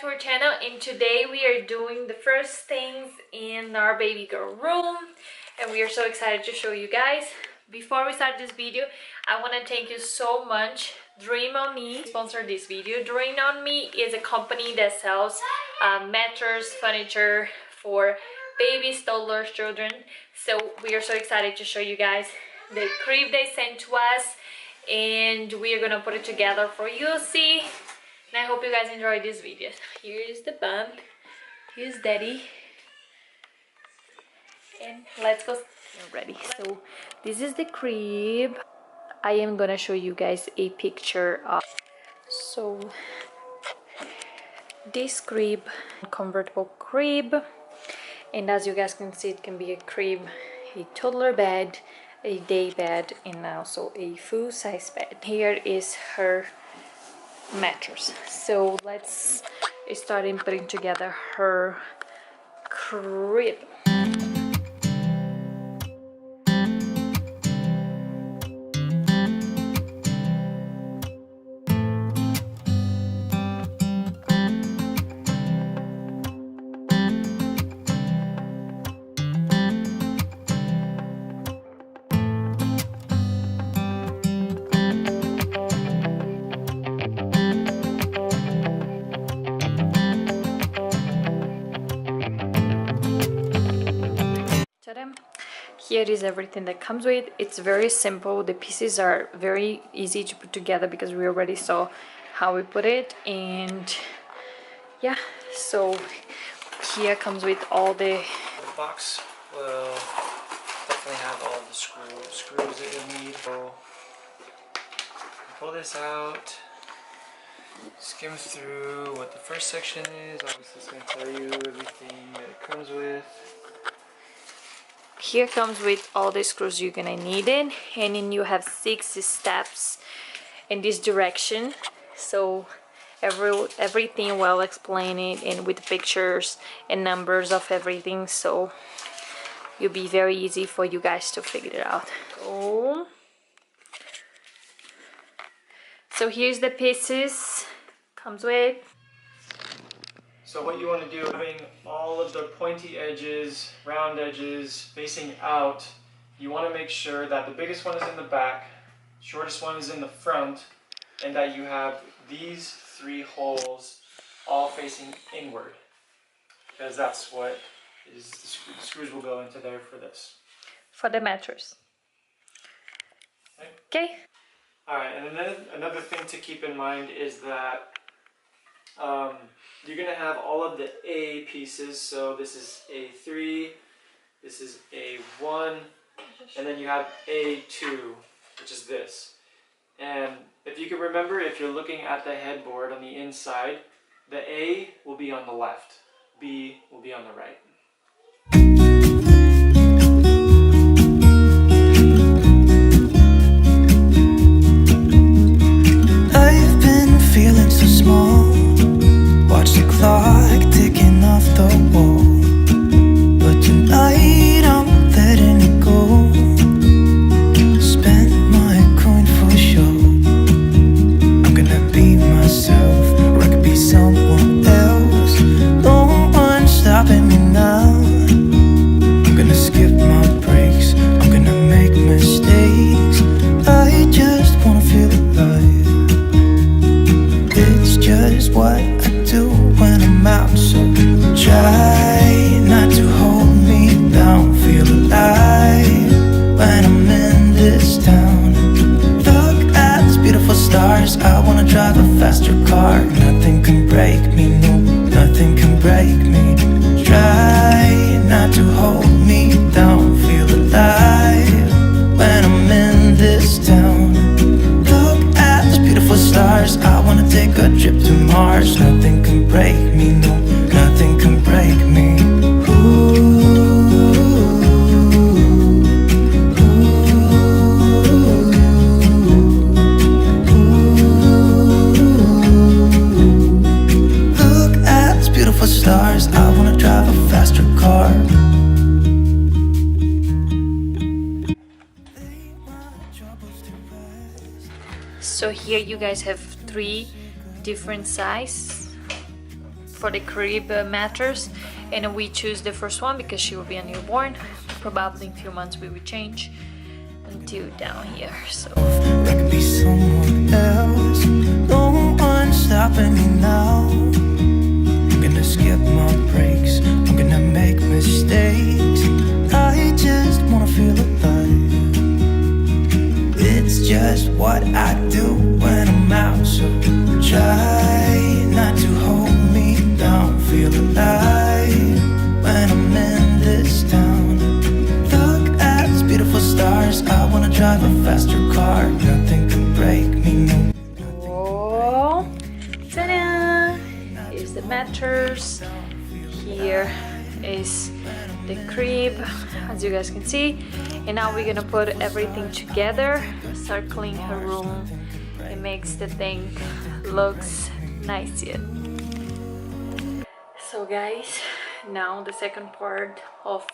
to our channel, and today we are doing the first things in our baby girl room, and we are so excited to show you guys. Before we start this video, I want to thank you so much. Dream on Me sponsored this video. Dream on Me is a company that sells mattress furniture for babies, toddlers, children. So we are so excited to show you guys the crib they sent to us, and we are gonna put it together for you to see. And I hope you guys enjoyed this video. Here's the bump. Here's Daddy. And let's go. Ready. So this is the crib. I am gonna show you guys a picture of. So this crib, convertible crib, and as you guys can see, it can be a crib, a toddler bed, a day bed, and also a full-size bed. Here is her mattress. So let's start in putting together her crib. Here is everything that comes with. It's very simple. The pieces are very easy to put together because we already saw how we put it. And yeah, so here comes with all the box will definitely have all the screws that you'll need. So pull this out, skim through what the first section is. Obviously it's going to tell you everything that it comes with. Here comes with all the screws you're gonna need it, and then you have 6 steps in this direction. So everything well explained and with pictures and numbers of everything, so it'll be very easy for you guys to figure it out. So here's the pieces comes with. So what you want to do, having all of the pointy edges, round edges facing out, you want to make sure that the biggest one is in the back, shortest one is in the front, and that you have these 3 holes all facing inward, because that's what is the screws will go into there for this. For the mattress. Okay. Alright, and then another thing to keep in mind is that you're going to have all of the A pieces. So this is A3, this is A1, and then you have A2, which is this. And if you can remember, if you're looking at the headboard on the inside, the A will be on the left, B will be on the right. I've been feeling so small. Watch the clock ticking off the wall, but tonight I'm letting it go. Spend my coin for sure. I'm gonna be myself, or I could be someone else. No one's stopping me now. I'm gonna skip my breaks, I'm gonna make mistakes. I just wanna feel alive. It's just what do when I'm out, so try not to hold me down. Feel alive when I'm in this town. Look at these beautiful stars. I wanna drive a faster car. Nothing can break me, no, nothing can break me. Try not to hold me down. Feel alive when I'm in this town. Look at these beautiful stars. I wanna take a trip to Mars. Nothing can break me, no, nothing can break me. Look at these beautiful stars. I wanna drive a faster car. So here you guys have 3 different sizes for the crib mattress, and we choose the first one because she will be a newborn. Probably in a few months we will change until down here. So I could be someone else. No one's stopping me now. I'm gonna skip my breaks. I'm gonna make mistakes. I just wanna feel alive. It's just what I do when I'm out. So try not to hold me down. Feel alive when I'm in this town. Look at these beautiful stars. I wanna drive a faster car. Nothing can break me, no. oh, ta-da! Here's the mattress. Here is the crib, as you guys can see. And now we're gonna put everything together, circling her room. It makes the thing looks nice yet. So guys, now the second part of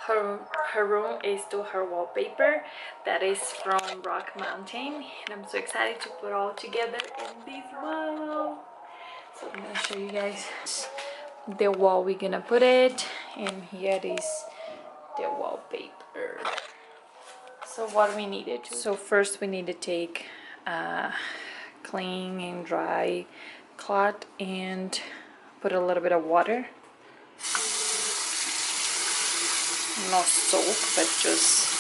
her room is to her wallpaper that is from Rock Mountain, and I'm so excited to put all together in this wall. So I'm gonna show you guys the wall we're gonna put it, and here is the wallpaper. So what we needed to, so first we need to take a clean and dry cloth and put a little bit of water, not soap but just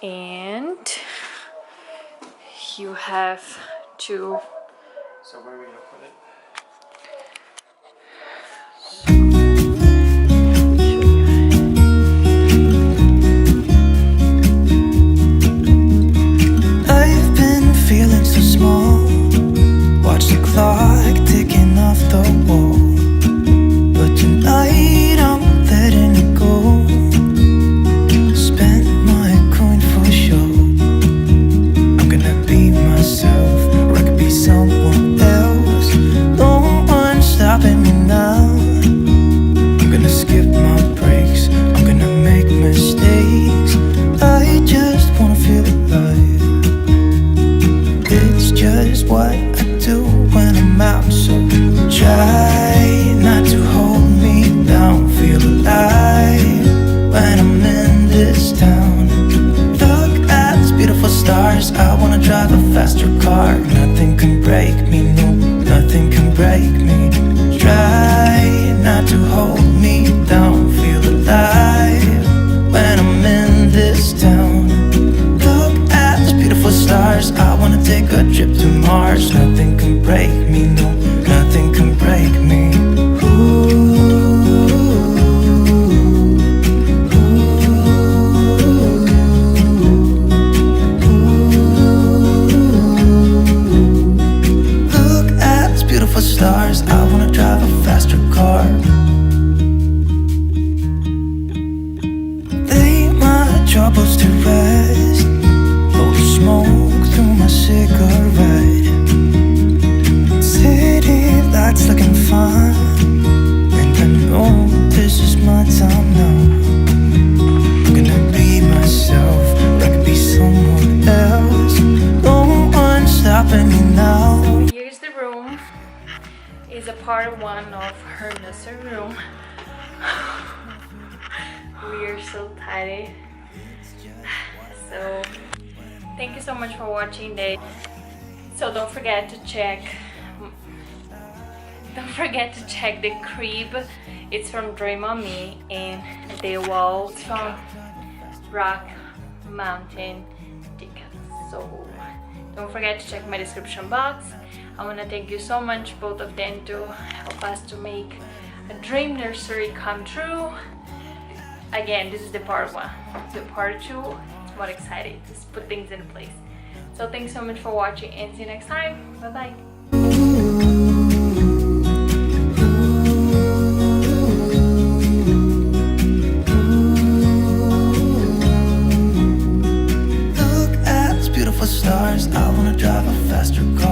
and you have to. So where are we gonna put it? I've been feeling so small. Watch the clock ticking off the wall. But tonight I'm letting it go. Spent my coin for sure. I'm gonna be myself, or I could be someone else. No one's stopping me now. I'm gonna skip my breaks. I'm gonna make mistakes. I just wanna feel alive. It's just what I do when I'm out. So try not to hold me down. Feel alive when I'm in this town. Look at these beautiful stars. I wanna drive a faster car. Nothing can break me, no, nothing can break me. Try not to hold me down. Feel alive when I'm in this town. Look at these beautiful stars. I wanna take a trip to Mars. Nothing can break me, no, nothing can break me. Look at these beautiful stars. I wanna drive a faster car. Lay my troubles to rest. Blow the smoke through my cigarette. City lights looking fine, and I know this is my time now. I'm gonna be myself, or I could be someone else. No one's stopping me now. So here's the room. Is a part one of her nursery room. We are so tired. So thank you so much for watching this. So don't forget to check the crib. It's from Dream on Me, and the wall is from Rock Mountain Decals. So don't forget to check my description box. I want to thank you so much, both of them, to help us to make a dream nursery come true. Again, this is the part one. The part two, it's more exciting. Just put things in place. So thanks so much for watching, and see you next time. Bye bye. Look at these beautiful stars. I wanna drive a faster car.